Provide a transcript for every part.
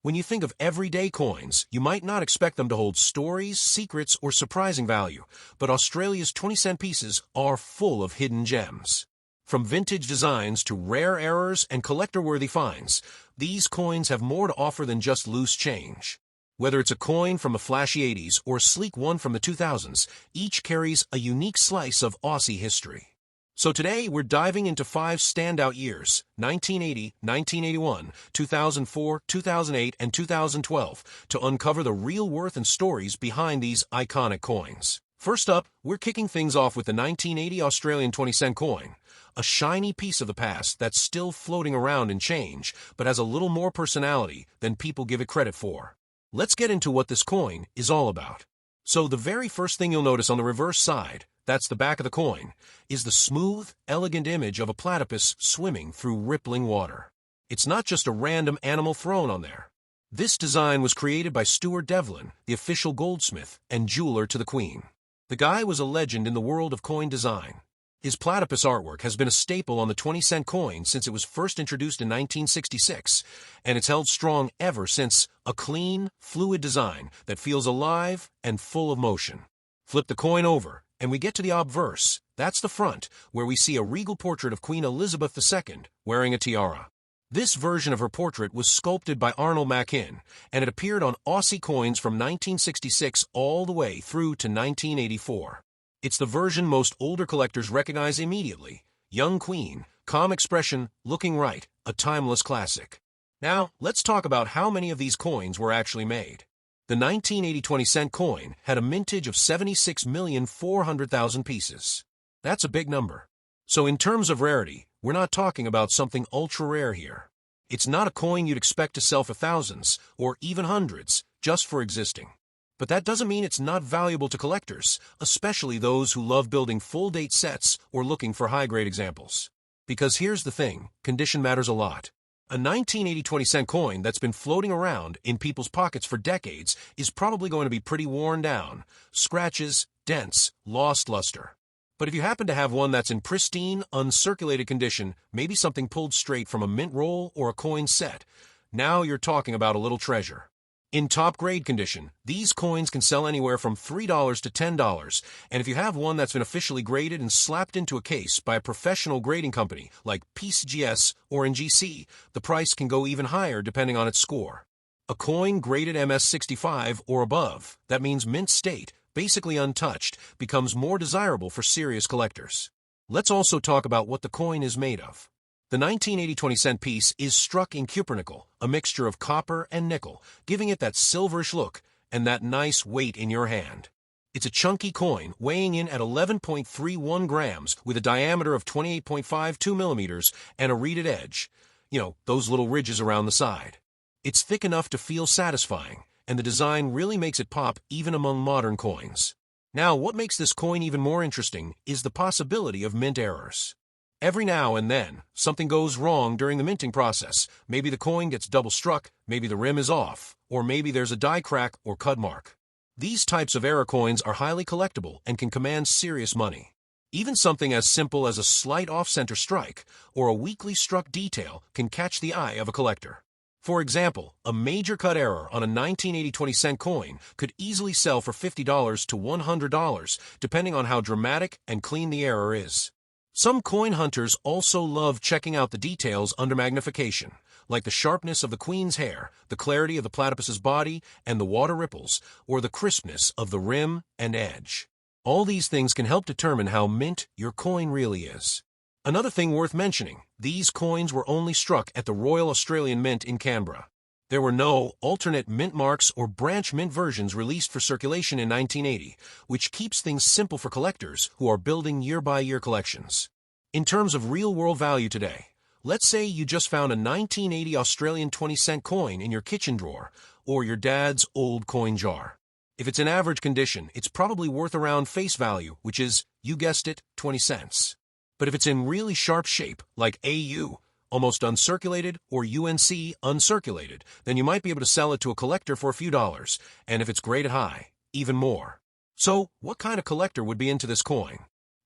When you think of everyday coins, you might not expect them to hold stories, secrets, or surprising value, but Australia's 20-cent pieces are full of hidden gems. From vintage designs to rare errors and collector-worthy finds, these coins have more to offer than just loose change. Whether it's a coin from the flashy 80s or a sleek one from the 2000s, each carries a unique slice of Aussie history. So today, we're diving into 5 standout years: 1980, 1981, 2004, 2008, and 2012, to uncover the real worth and stories behind these iconic coins. First up, we're kicking things off with the 1980 Australian 20-cent coin, a shiny piece of the past that's still floating around in change, but has a little more personality than people give it credit for. Let's get into what this coin is all about. So the very first thing you'll notice on the reverse side, that's the back of the coin, is the smooth, elegant image of a platypus swimming through rippling water. It's not just a random animal thrown on there. This design was created by Stuart Devlin, the official goldsmith and jeweler to the Queen. The guy was a legend in the world of coin design. His platypus artwork has been a staple on the 20-cent coin since it was first introduced in 1966, and it's held strong ever since, a clean, fluid design that feels alive and full of motion. Flip the coin over, and we get to the obverse. That's the front, where we see a regal portrait of Queen Elizabeth II wearing a tiara. This version of her portrait was sculpted by Arnold Machin, and it appeared on Aussie coins from 1966 all the way through to 1984. It's the version most older collectors recognize immediately. Young Queen, calm expression, looking right, a timeless classic. Now, let's talk about how many of these coins were actually made. The 1980 20-cent coin had a mintage of 76,400,000 pieces. That's a big number. So in terms of rarity, we're not talking about something ultra-rare here. It's not a coin you'd expect to sell for thousands, or even hundreds, just for existing. But that doesn't mean it's not valuable to collectors, especially those who love building full-date sets or looking for high-grade examples. Because here's the thing, condition matters a lot. A 1980 20-cent coin that's been floating around in people's pockets for decades is probably going to be pretty worn down, scratches, dents, lost luster. But if you happen to have one that's in pristine, uncirculated condition, maybe something pulled straight from a mint roll or a coin set, now you're talking about a little treasure. In top-grade condition, these coins can sell anywhere from $3 to $10, and if you have one that's been officially graded and slapped into a case by a professional grading company like PCGS or NGC, the price can go even higher depending on its score. A coin graded MS65 or above, that means mint state, basically untouched, becomes more desirable for serious collectors. Let's also talk about what the coin is made of. The 1980 20-cent piece is struck in cupronickel, a mixture of copper and nickel, giving it that silverish look and that nice weight in your hand. It's a chunky coin, weighing in at 11.31 grams with a diameter of 28.52 millimeters and a reeded edge. You know, those little ridges around the side. It's thick enough to feel satisfying, and the design really makes it pop even among modern coins. Now, what makes this coin even more interesting is the possibility of mint errors. Every now and then, something goes wrong during the minting process. Maybe the coin gets double struck, maybe the rim is off, or maybe there's a die crack or cut mark. These types of error coins are highly collectible and can command serious money. Even something as simple as a slight off-center strike or a weakly struck detail can catch the eye of a collector. For example, a major cut error on a 1980 20-cent coin could easily sell for $50 to $100, depending on how dramatic and clean the error is. Some coin hunters also love checking out the details under magnification, like the sharpness of the queen's hair, the clarity of the platypus's body and the water ripples, or the crispness of the rim and edge. All these things can help determine how mint your coin really is. Another thing worth mentioning, these coins were only struck at the Royal Australian Mint in Canberra. There were no alternate mint marks or branch mint versions released for circulation in 1980, which keeps things simple for collectors who are building year-by-year collections. In terms of real-world value today, let's say you just found a 1980 Australian 20-cent coin in your kitchen drawer or your dad's old coin jar. If it's in average condition, it's probably worth around face value, which is, you guessed it, 20 cents. But if it's in really sharp shape, like AU, almost uncirculated, or UNC uncirculated, then you might be able to sell it to a collector for a few dollars, and if it's graded high, even more. So, what kind of collector would be into this coin?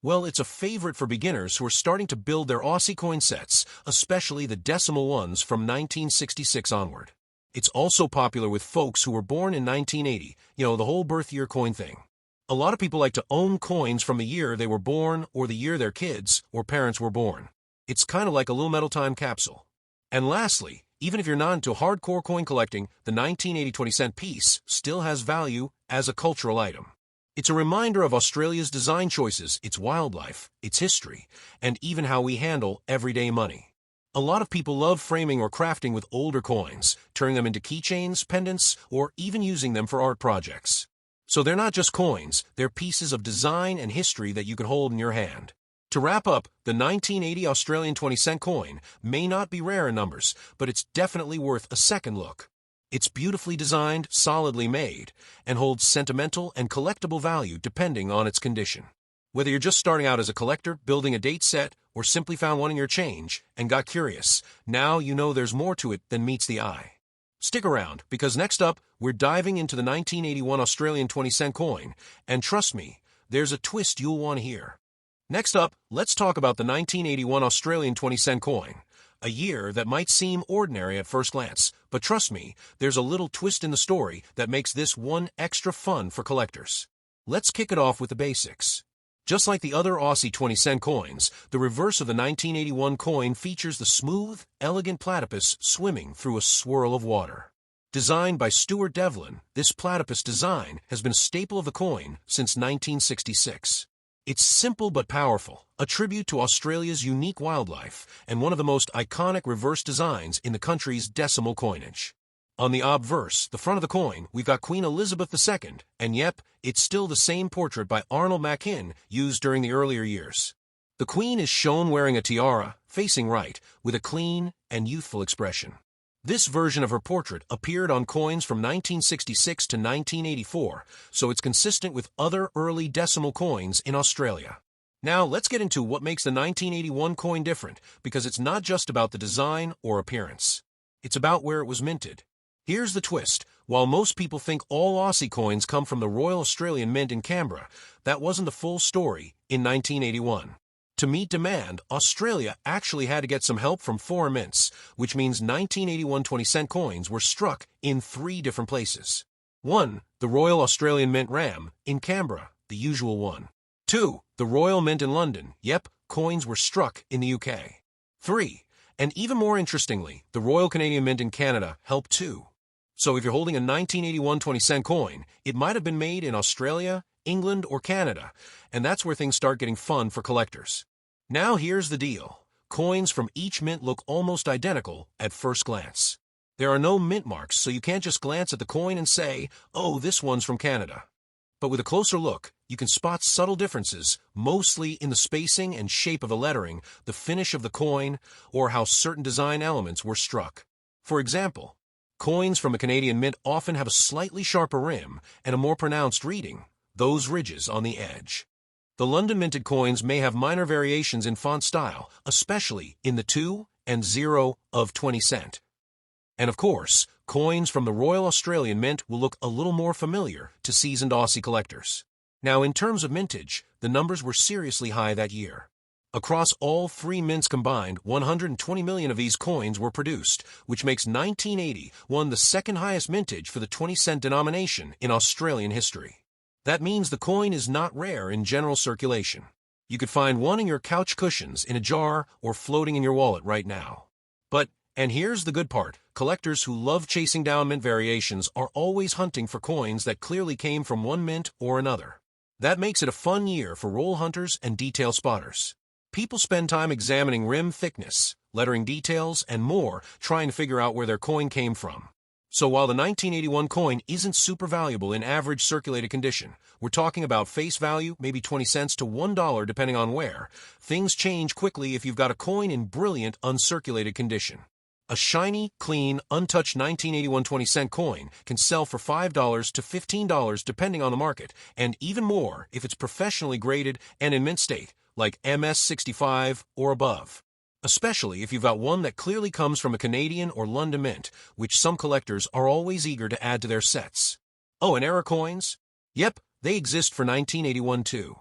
Well, it's a favorite for beginners who are starting to build their Aussie coin sets, especially the decimal ones from 1966 onward. It's also popular with folks who were born in 1980, the whole birth year coin thing. A lot of people like to own coins from the year they were born or the year their kids or parents were born. It's kind of like a little metal time capsule. And lastly, even if you're not into hardcore coin collecting, the 1980 20-cent piece still has value as a cultural item. It's a reminder of Australia's design choices, its wildlife, its history, and even how we handle everyday money. A lot of people love framing or crafting with older coins, turning them into keychains, pendants, or even using them for art projects. So they're not just coins, they're pieces of design and history that you can hold in your hand. To wrap up, the 1980 Australian 20-cent coin may not be rare in numbers, but it's definitely worth a second look. It's beautifully designed, solidly made, and holds sentimental and collectible value depending on its condition. Whether you're just starting out as a collector, building a date set, or simply found one in your change and got curious, now you know there's more to it than meets the eye. Stick around, because next up, we're diving into the 1981 Australian 20-cent coin, and trust me, there's a twist you'll want to hear. Next up, let's talk about the 1981 Australian 20-cent coin, a year that might seem ordinary at first glance, but trust me, there's a little twist in the story that makes this one extra fun for collectors. Let's kick it off with the basics. Just like the other Aussie 20-cent coins, the reverse of the 1981 coin features the smooth, elegant platypus swimming through a swirl of water. Designed by Stuart Devlin, this platypus design has been a staple of the coin since 1966. It's simple but powerful, a tribute to Australia's unique wildlife, and one of the most iconic reverse designs in the country's decimal coinage. On the obverse, the front of the coin, we've got Queen Elizabeth II, and yep, it's still the same portrait by Arnold Machin used during the earlier years. The Queen is shown wearing a tiara, facing right, with a clean and youthful expression. This version of her portrait appeared on coins from 1966 to 1984, so it's consistent with other early decimal coins in Australia. Now, let's get into what makes the 1981 coin different, because it's not just about the design or appearance. It's about where it was minted. Here's the twist. While most people think all Aussie coins come from the Royal Australian Mint in Canberra, that wasn't the full story in 1981. To meet demand, Australia actually had to get some help from foreign mints, which means 1981 20-cent coins were struck in 3 different places. 1. The Royal Australian Mint RAM in Canberra, the usual one. 2. The Royal Mint in London. Yep, coins were struck in the UK. 3. And even more interestingly, the Royal Canadian Mint in Canada helped too. So if you're holding a 1981 20-cent coin, it might have been made in Australia, England, or Canada, and that's where things start getting fun for collectors. Now here's the deal. Coins from each mint look almost identical at first glance. There are no mint marks, so you can't just glance at the coin and say, oh, this one's from Canada. But with a closer look, you can spot subtle differences, mostly in the spacing and shape of the lettering, the finish of the coin, or how certain design elements were struck. For example, coins from a Canadian mint often have a slightly sharper rim and a more pronounced reading, those ridges on the edge. The London minted coins may have minor variations in font style, especially in the 2 and 0 of 20 cent. And of course, coins from the Royal Australian Mint will look a little more familiar to seasoned Aussie collectors. Now, in terms of mintage, the numbers were seriously high that year. Across all 3 mints combined, 120 million of these coins were produced, which makes 1981 the second highest mintage for the 20-cent denomination in Australian history. That means the coin is not rare in general circulation. You could find one in your couch cushions, in a jar, or floating in your wallet right now. But, and here's the good part, collectors who love chasing down mint variations are always hunting for coins that clearly came from one mint or another. That makes it a fun year for roll hunters and detail spotters. People spend time examining rim thickness, lettering details, and more, trying to figure out where their coin came from. So while the 1981 coin isn't super valuable in average circulated condition, we're talking about face value, maybe 20 cents to $1 depending on where, things change quickly if you've got a coin in brilliant uncirculated condition. A shiny, clean, untouched 1981 20-cent coin can sell for $5 to $15 depending on the market, and even more if it's professionally graded and in mint state, like MS65 or above. Especially if you've got one that clearly comes from a Canadian or London mint, which some collectors are always eager to add to their sets. Oh, and error coins? Yep, they exist for 1981 too.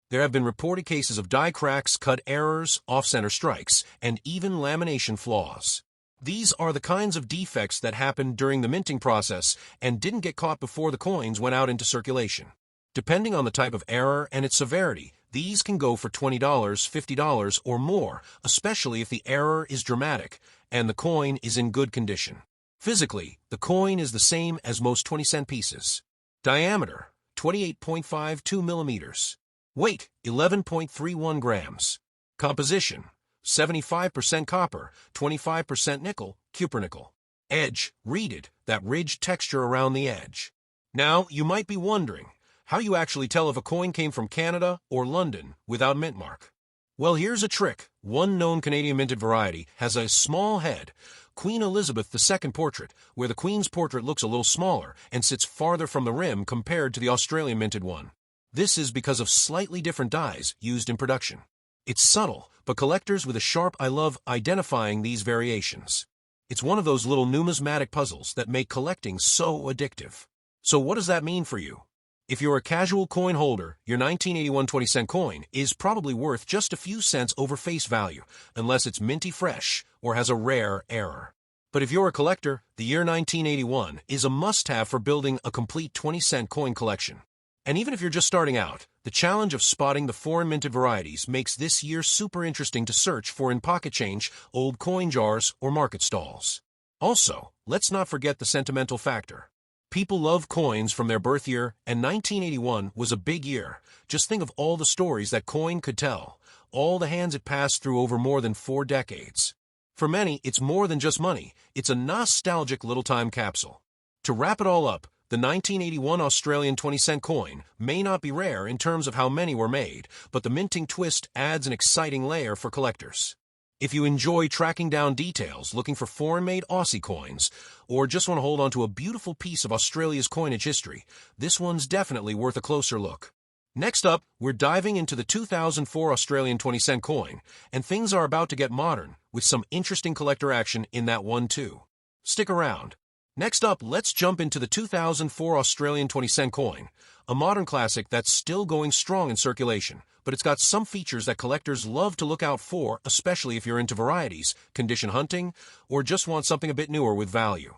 There have been reported cases of die cracks, cut errors, off-center strikes, and even lamination flaws. These are the kinds of defects that happened during the minting process and didn't get caught before the coins went out into circulation. Depending on the type of error and its severity, these can go for $20, $50, or more, especially if the error is dramatic and the coin is in good condition. Physically, the coin is the same as most 20-cent pieces. Diameter, 28.52 millimeters. Weight, 11.31 grams. Composition, 75% copper, 25% nickel, cupronickel. Edge, reeded, that ridged texture around the edge. Now, you might be wondering, how you actually tell if a coin came from Canada or London without mint mark. Well, here's a trick. One known Canadian minted variety has a small head, Queen Elizabeth II portrait, where the Queen's portrait looks a little smaller and sits farther from the rim compared to the Australian minted one. This is because of slightly different dyes used in production. It's subtle, but collectors with a sharp eye love identifying these variations. It's one of those little numismatic puzzles that make collecting so addictive. So what does that mean for you? If you're a casual coin holder, your 1981 20-cent coin is probably worth just a few cents over face value, unless it's minty fresh or has a rare error. But if you're a collector, the year 1981 is a must-have for building a complete 20-cent coin collection. And even if you're just starting out, the challenge of spotting the foreign minted varieties makes this year super interesting to search for in pocket change, old coin jars, or market stalls. Also, let's not forget the sentimental factor. People love coins from their birth year, and 1981 was a big year. Just think of all the stories that coin could tell, all the hands it passed through over more than 4 decades. For many, it's more than just money. It's a nostalgic little time capsule. To wrap it all up, the 1981 Australian 20-cent coin may not be rare in terms of how many were made, but the minting twist adds an exciting layer for collectors. If you enjoy tracking down details, looking for foreign-made Aussie coins, or just want to hold on to a beautiful piece of Australia's coinage history, this one's definitely worth a closer look. Next up, we're diving into the 2004 Australian 20-cent coin, and things are about to get modern, with some interesting collector action in that one too. Stick around. Next up, let's jump into the 2004 Australian 20-cent coin, a modern classic that's still going strong in circulation, but it's got some features that collectors love to look out for, especially if you're into varieties, condition hunting, or just want something a bit newer with value.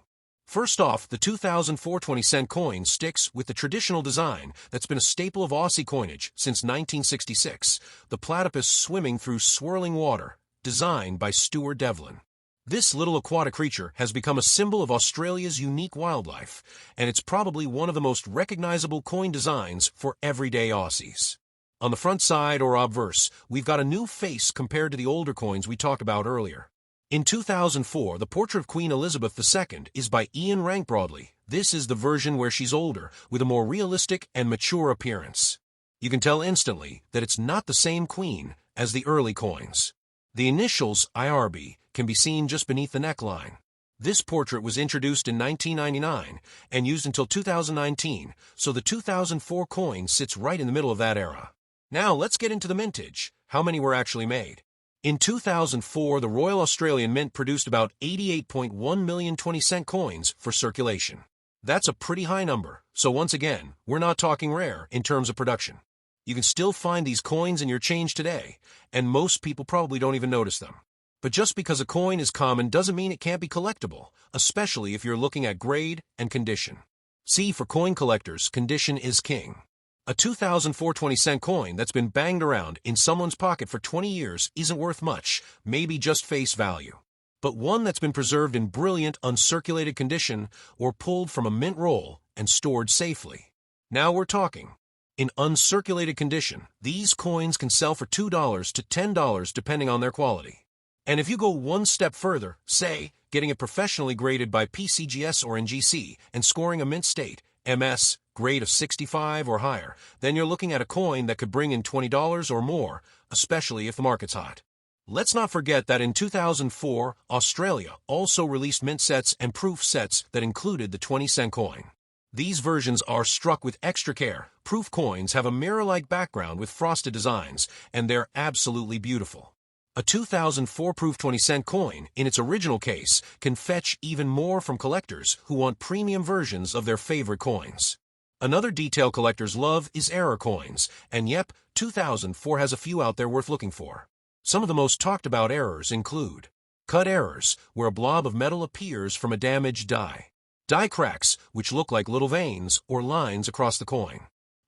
First off, the 2004 20-cent coin sticks with the traditional design that's been a staple of Aussie coinage since 1966, the platypus swimming through swirling water, designed by Stuart Devlin. This little aquatic creature has become a symbol of Australia's unique wildlife, and it's probably one of the most recognizable coin designs for everyday Aussies. On the front side or obverse, we've got a new face compared to the older coins we talked about earlier. In 2004, the portrait of Queen Elizabeth II is by Ian Rank Broadley. This is the version where she's older, with a more realistic and mature appearance. You can tell instantly that it's not the same queen as the early coins. The initials IRB can be seen just beneath the neckline. This portrait was introduced in 1999 and used until 2019, so the 2004 coin sits right in the middle of that era. Now let's get into the mintage. How many were actually made? In 2004, the Royal Australian Mint produced about 88.1 million 20-cent coins for circulation. That's a pretty high number, so once again, we're not talking rare in terms of production. You can still find these coins in your change today, and most people probably don't even notice them. But just because a coin is common doesn't mean it can't be collectible, especially if you're looking at grade and condition. See, for coin collectors, condition is king. A 2004 20-cent coin that's been banged around in someone's pocket for 20 years isn't worth much, maybe just face value. But one that's been preserved in brilliant, uncirculated condition or pulled from a mint roll and stored safely. Now we're talking. In uncirculated condition, these coins can sell for $2 to $10 depending on their quality. And if you go one step further, say, getting it professionally graded by PCGS or NGC and scoring a mint state, MS, grade of 65 or higher, then you're looking at a coin that could bring in $20 or more, especially if the market's hot. Let's not forget that in 2004, Australia also released mint sets and proof sets that included the 20-cent coin. These versions are struck with extra care. Proof coins have a mirror-like background with frosted designs, and they're absolutely beautiful. A 2004 proof 20-cent coin, in its original case, can fetch even more from collectors who want premium versions of their favorite coins. Another detail collectors love is error coins, and yep, 2004 has a few out there worth looking for. Some of the most talked about errors include Cut errors, where a blob of metal appears from a damaged die. Die cracks, which look like little veins or lines across the coin.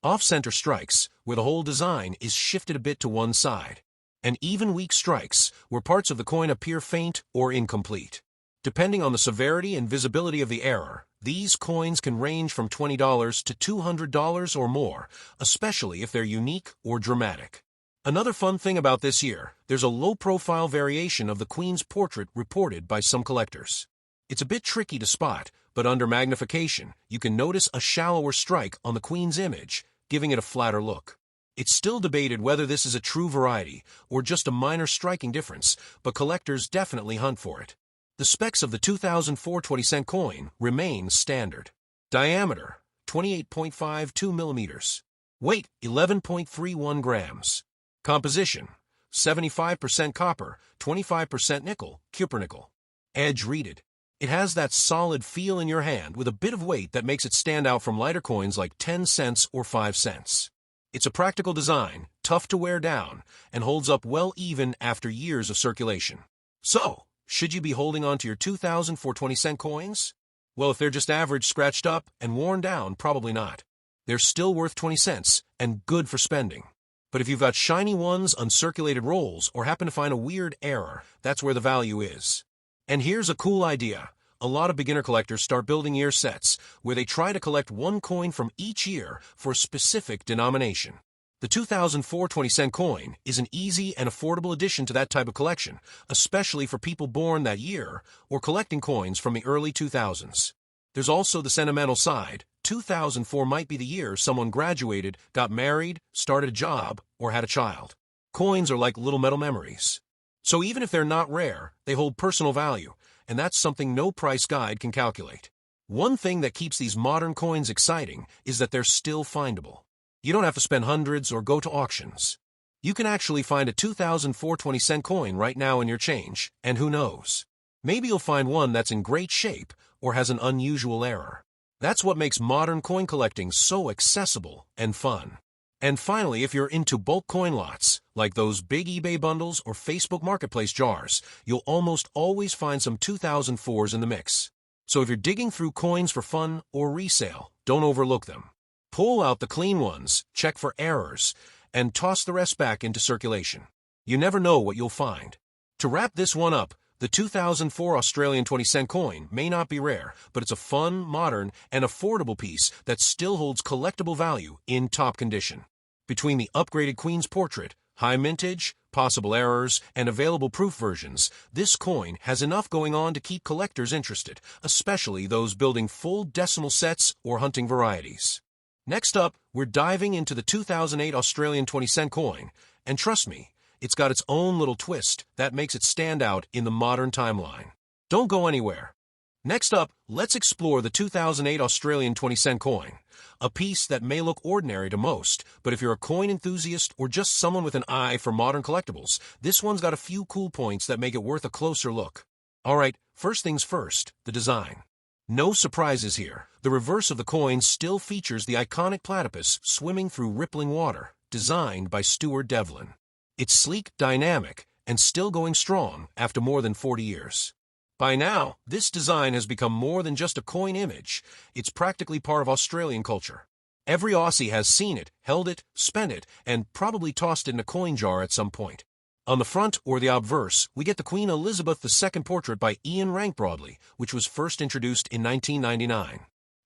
Off-center strikes, where the whole design is shifted a bit to one side. And even weak strikes, where parts of the coin appear faint or incomplete. Depending on the severity and visibility of the error, these coins can range from $20 to $200 or more, especially if they're unique or dramatic. Another fun thing about this year, there's a low-profile variation of the Queen's portrait reported by some collectors. It's a bit tricky to spot, but under magnification, you can notice a shallower strike on the Queen's image, giving it a flatter look. It's still debated whether this is a true variety or just a minor striking difference, but collectors definitely hunt for it. The specs of the 2004 20-cent coin remain standard. Diameter, 28.52 millimeters. Weight, 11.31 grams. Composition, 75% copper, 25% nickel, cupronickel. Edge reeded. It has that solid feel in your hand with a bit of weight that makes it stand out from lighter coins like 10 cents or 5 cents. It's a practical design, tough to wear down, and holds up well even after years of circulation. So, should you be holding on to your 2004 20-cent coins? Well, if they're just average, scratched up, and worn down, probably not. They're still worth 20 cents and good for spending. But if you've got shiny ones, uncirculated rolls, or happen to find a weird error, that's where the value is. And here's a cool idea. A lot of beginner collectors start building year sets, where they try to collect one coin from each year for a specific denomination. The 2004 20-cent coin is an easy and affordable addition to that type of collection, especially for people born that year or collecting coins from the early 2000s. There's also the sentimental side. 2004 might be the year someone graduated, got married, started a job, or had a child. Coins are like little metal memories. So even if they're not rare, they hold personal value, and that's something no price guide can calculate. One thing that keeps these modern coins exciting is that they're still findable. You don't have to spend hundreds or go to auctions. You can actually find a 2004 20-cent coin right now in your change, and who knows? Maybe you'll find one that's in great shape or has an unusual error. That's what makes modern coin collecting so accessible and fun. And finally, if you're into bulk coin lots, like those big eBay bundles or Facebook Marketplace jars, you'll almost always find some 2004s in the mix. So if you're digging through coins for fun or resale, don't overlook them. Pull out the clean ones, check for errors, and toss the rest back into circulation. You never know what you'll find. To wrap this one up, the 2004 Australian 20-cent coin may not be rare, but it's a fun, modern, and affordable piece that still holds collectible value in top condition. Between the upgraded Queen's portrait, high mintage, possible errors, and available proof versions, this coin has enough going on to keep collectors interested, especially those building full decimal sets or hunting varieties. Next up, we're diving into the 2008 Australian 20-cent coin, and trust me, it's got its own little twist that makes it stand out in the modern timeline. Don't go anywhere. Next up, let's explore the 2008 Australian 20-cent coin, a piece that may look ordinary to most, but if you're a coin enthusiast or just someone with an eye for modern collectibles, this one's got a few cool points that make it worth a closer look. Alright, first things first, the design. No surprises here. The reverse of the coin still features the iconic platypus swimming through rippling water, designed by Stuart Devlin. It's sleek, dynamic, and still going strong after more than 40 years. By now, this design has become more than just a coin image. It's practically part of Australian culture. Every Aussie has seen it, held it, spent it, and probably tossed it in a coin jar at some point. On the front, or the obverse, we get the Queen Elizabeth II portrait by Ian Rank Broadley, which was first introduced in 1999.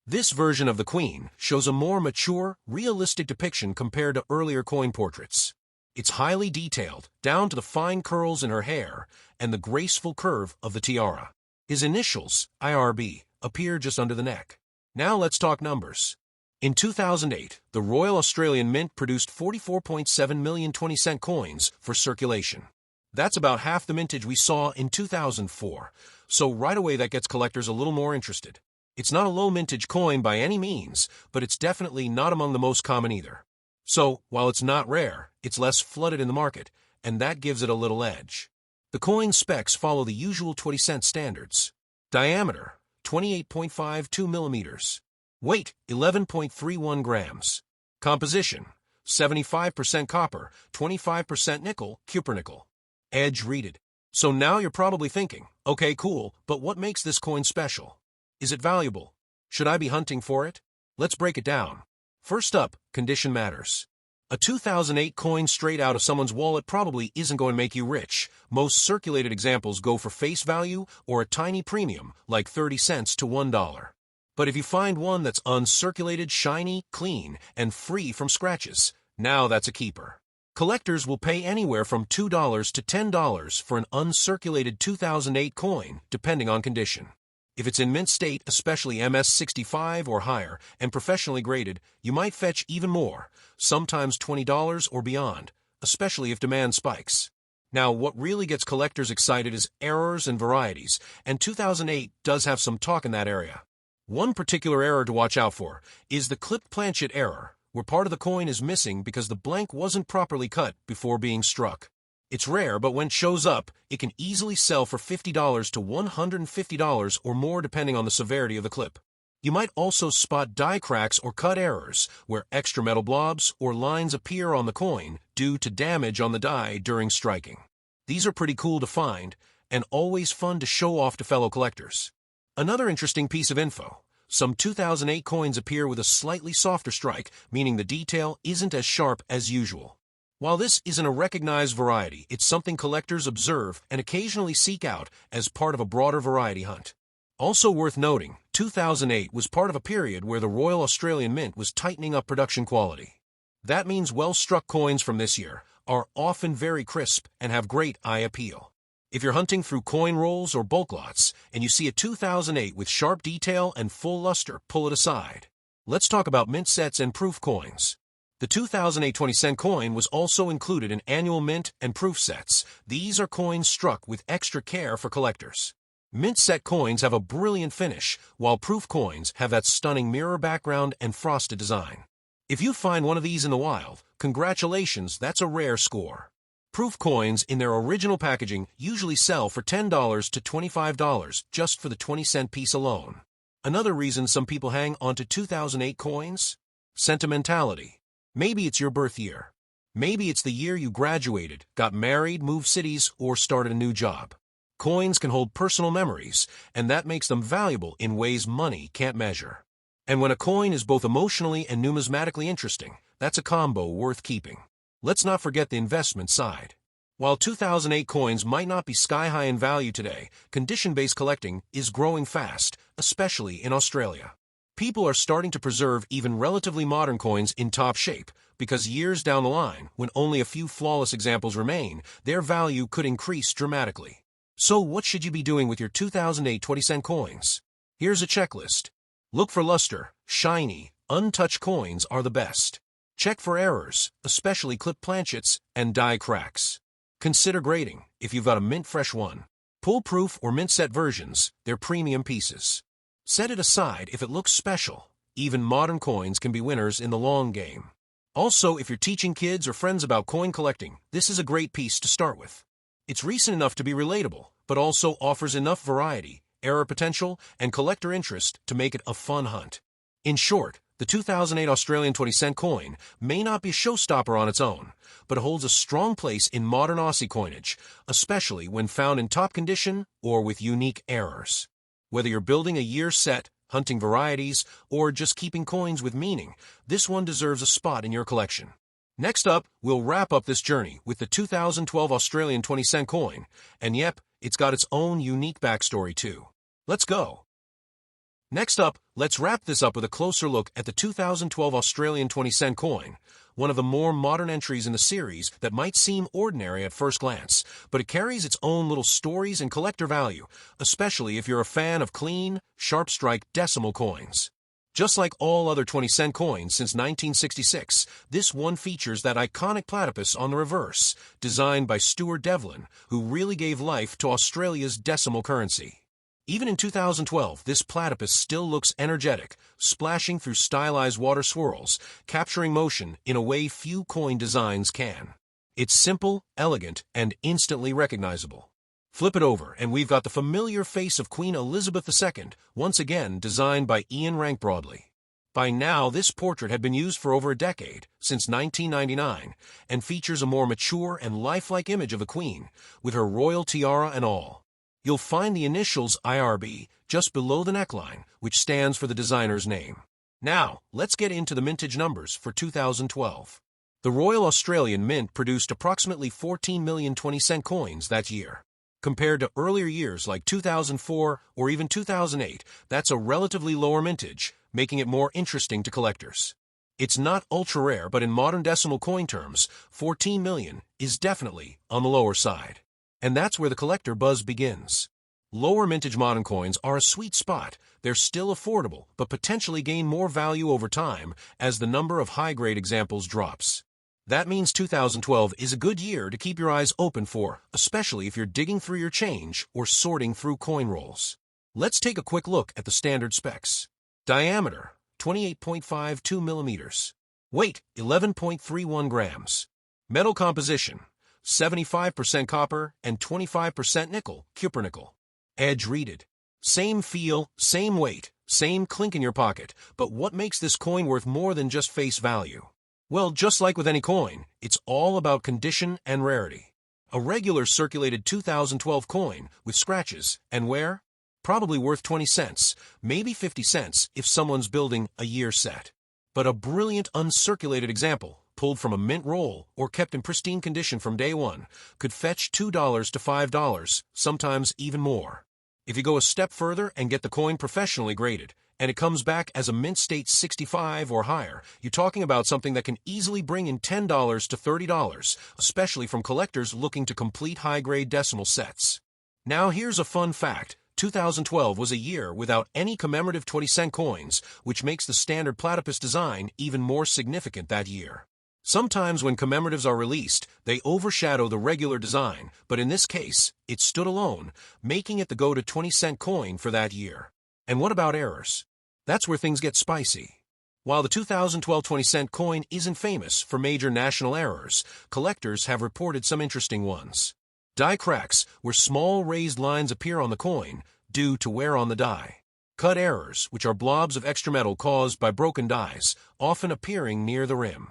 This version of the Queen shows a more mature, realistic depiction compared to earlier coin portraits. It's highly detailed, down to the fine curls in her hair and the graceful curve of the tiara. His initials, IRB, appear just under the neck. Now let's talk numbers. In 2008, the Royal Australian Mint produced 44.7 million 20-cent coins for circulation. That's about half the mintage we saw in 2004, so right away that gets collectors a little more interested. It's not a low mintage coin by any means, but it's definitely not among the most common either. So, while it's not rare, it's less flooded in the market, and that gives it a little edge. The coin specs follow the usual 20-cent standards. Diameter, 28.52 millimeters. Weight, 11.31 grams. Composition, 75% copper, 25% nickel, cupronickel. Edge reeded. So now you're probably thinking, okay, cool, but what makes this coin special? Is it valuable? Should I be hunting for it? Let's break it down. First up, condition matters. A 2008 coin straight out of someone's wallet probably isn't going to make you rich. Most circulated examples go for face value or a tiny premium, like 30 cents to $1. But if you find one that's uncirculated, shiny, clean, and free from scratches, now that's a keeper. Collectors will pay anywhere from $2 to $10 for an uncirculated 2008 coin, depending on condition. If it's in mint state, especially MS65 or higher, and professionally graded, you might fetch even more, sometimes $20 or beyond, especially if demand spikes. Now, what really gets collectors excited is errors and varieties, and 2008 does have some talk in that area. One particular error to watch out for is the clipped planchet error, where part of the coin is missing because the blank wasn't properly cut before being struck. It's rare, but when it shows up, it can easily sell for $50 to $150 or more depending on the severity of the clip. You might also spot die cracks or cut errors, where extra metal blobs or lines appear on the coin due to damage on the die during striking. These are pretty cool to find, and always fun to show off to fellow collectors. Another interesting piece of info. Some 2008 coins appear with a slightly softer strike, meaning the detail isn't as sharp as usual. While this isn't a recognized variety, it's something collectors observe and occasionally seek out as part of a broader variety hunt. Also worth noting, 2008 was part of a period where the Royal Australian Mint was tightening up production quality. That means well-struck coins from this year are often very crisp and have great eye appeal. If you're hunting through coin rolls or bulk lots, and you see a 2008 with sharp detail and full luster, pull it aside. Let's talk about mint sets and proof coins. The 2008 20-cent coin was also included in annual mint and proof sets. These are coins struck with extra care for collectors. Mint set coins have a brilliant finish, while proof coins have that stunning mirror background and frosted design. If you find one of these in the wild, congratulations, that's a rare score. Proof coins in their original packaging usually sell for $10 to $25 just for the 20-cent piece alone. Another reason some people hang onto 2008 coins? Sentimentality. Maybe it's your birth year. Maybe it's the year you graduated, got married, moved cities, or started a new job. Coins can hold personal memories, and that makes them valuable in ways money can't measure. And when a coin is both emotionally and numismatically interesting, that's a combo worth keeping. Let's not forget the investment side. While 2008 coins might not be sky-high in value today, condition-based collecting is growing fast, especially in Australia. People are starting to preserve even relatively modern coins in top shape, because years down the line, when only a few flawless examples remain, their value could increase dramatically. So what should you be doing with your 2008 20-cent coins? Here's a checklist. Look for luster, shiny, untouched coins are the best. Check for errors, especially clipped planchets and die cracks. Consider grading if you've got a mint-fresh one. Pull proof or mint set versions, they're premium pieces. Set it aside if it looks special. Even modern coins can be winners in the long game. Also, if you're teaching kids or friends about coin collecting, this is a great piece to start with. It's recent enough to be relatable, but also offers enough variety, error potential, and collector interest to make it a fun hunt. In short, the 2008 Australian 20-cent coin may not be a showstopper on its own, but it holds a strong place in modern Aussie coinage, especially when found in top condition or with unique errors. Whether you're building a year set, hunting varieties, or just keeping coins with meaning, this one deserves a spot in your collection. Next up, we'll wrap up this journey with the 2012 Australian 20-cent coin, and yep, it's got its own unique backstory too. Let's go! Next up, let's wrap this up with a closer look at the 2012 Australian 20-cent coin, one of the more modern entries in the series that might seem ordinary at first glance, but it carries its own little stories and collector value, especially if you're a fan of clean, sharp-strike decimal coins. Just like all other 20-cent coins since 1966, this one features that iconic platypus on the reverse, designed by Stuart Devlin, who really gave life to Australia's decimal currency. Even in 2012, this platypus still looks energetic, splashing through stylized water swirls, capturing motion in a way few coin designs can. It's simple, elegant, and instantly recognizable. Flip it over, and we've got the familiar face of Queen Elizabeth II, once again designed by Ian Rank Broadley. By now, this portrait had been used for over a decade, since 1999, and features a more mature and lifelike image of a queen, with her royal tiara and all. You'll find the initials IRB just below the neckline, which stands for the designer's name. Now, let's get into the mintage numbers for 2012. The Royal Australian Mint produced approximately 14 million 20-cent coins that year. Compared to earlier years like 2004 or even 2008, that's a relatively lower mintage, making it more interesting to collectors. It's not ultra-rare, but in modern decimal coin terms, 14 million is definitely on the lower side. And that's where the collector buzz begins. Lower mintage modern coins are a sweet spot. They're still affordable, but potentially gain more value over time as the number of high-grade examples drops. That means 2012 is a good year to keep your eyes open for, especially if you're digging through your change or sorting through coin rolls. Let's take a quick look at the standard specs. Diameter, 28.52 millimeters. Weight, 11.31 grams. Metal composition, 75% copper and 25% nickel, cupronickel. Edge reeded. Same feel, same weight, same clink in your pocket, but what makes this coin worth more than just face value? Well, just like with any coin, it's all about condition and rarity. A regular circulated 2012 coin with scratches and wear? Probably worth 20 cents, maybe 50 cents if someone's building a year set. But a brilliant uncirculated example, pulled from a mint roll or kept in pristine condition from day one, could fetch $2 to $5, sometimes even more. If you go a step further and get the coin professionally graded, and it comes back as a mint state 65 or higher, you're talking about something that can easily bring in $10 to $30, especially from collectors looking to complete high-grade decimal sets. Now here's a fun fact. 2012 was a year without any commemorative 20-cent coins, which makes the standard platypus design even more significant that year. Sometimes when commemoratives are released, they overshadow the regular design, but in this case, it stood alone, making it the go-to 20-cent coin for that year. And what about errors? That's where things get spicy. While the 2012 20-cent coin isn't famous for major national errors, collectors have reported some interesting ones. Die cracks, where small raised lines appear on the coin due to wear on the die. Cut errors, which are blobs of extra metal caused by broken dies, often appearing near the rim.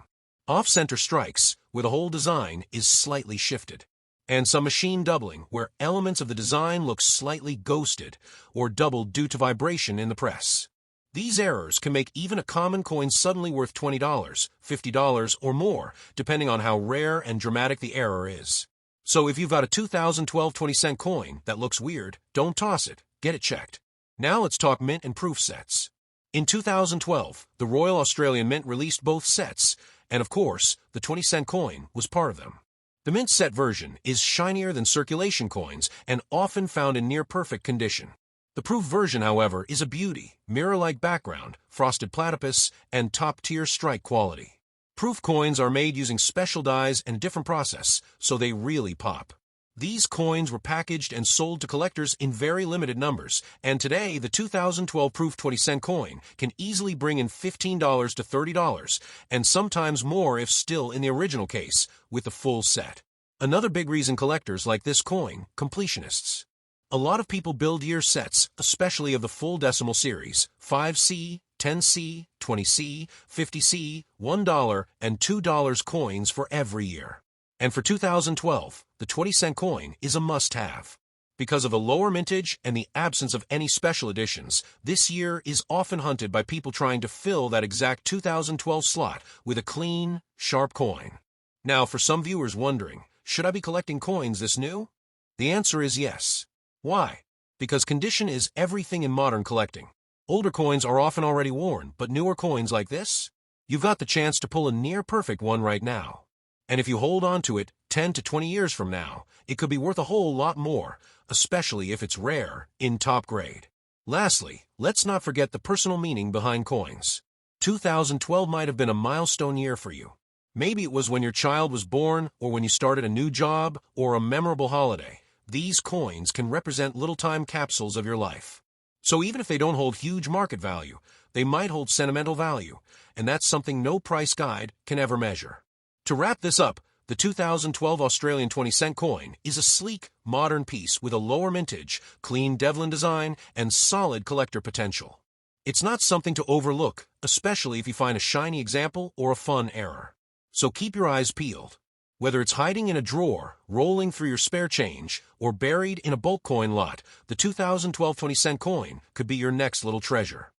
Off-center strikes, where the whole design is slightly shifted. And some machine doubling, where elements of the design look slightly ghosted or doubled due to vibration in the press. These errors can make even a common coin suddenly worth $20, $50, or more, depending on how rare and dramatic the error is. So if you've got a 2012 20-cent coin that looks weird, don't toss it, get it checked. Now let's talk mint and proof sets. In 2012, the Royal Australian Mint released both sets, and of course, the 20-cent coin was part of them. The mint set version is shinier than circulation coins and often found in near-perfect condition. The proof version, however, is a beauty, mirror-like background, frosted platypus, and top-tier strike quality. Proof coins are made using special dies and a different process, so they really pop. These coins were packaged and sold to collectors in very limited numbers, and today the 2012 proof 20-cent coin can easily bring in $15 to $30, and sometimes more if still in the original case, with the full set. Another big reason collectors like this coin, completionists. A lot of people build year sets, especially of the full decimal series, 5C, 10C, 20C, 50C, $1, and $2 coins for every year. And for 2012, the 20-cent coin is a must-have. Because of the lower mintage and the absence of any special editions, this year is often hunted by people trying to fill that exact 2012 slot with a clean, sharp coin. Now, for some viewers wondering, should I be collecting coins this new? The answer is yes. Why? Because condition is everything in modern collecting. Older coins are often already worn, but newer coins like this? You've got the chance to pull a near-perfect one right now. And if you hold on to it 10 to 20 years from now, it could be worth a whole lot more, especially if it's rare, in top grade. Lastly, let's not forget the personal meaning behind coins. 2012 might have been a milestone year for you. Maybe it was when your child was born, or when you started a new job, or a memorable holiday. These coins can represent little time capsules of your life. So even if they don't hold huge market value, they might hold sentimental value, and that's something no price guide can ever measure. To wrap this up, the 2012 Australian 20-cent coin is a sleek, modern piece with a lower mintage, clean Devlin design, and solid collector potential. It's not something to overlook, especially if you find a shiny example or a fun error. So keep your eyes peeled. Whether it's hiding in a drawer, rolling through your spare change, or buried in a bulk coin lot, the 2012 20-cent coin could be your next little treasure.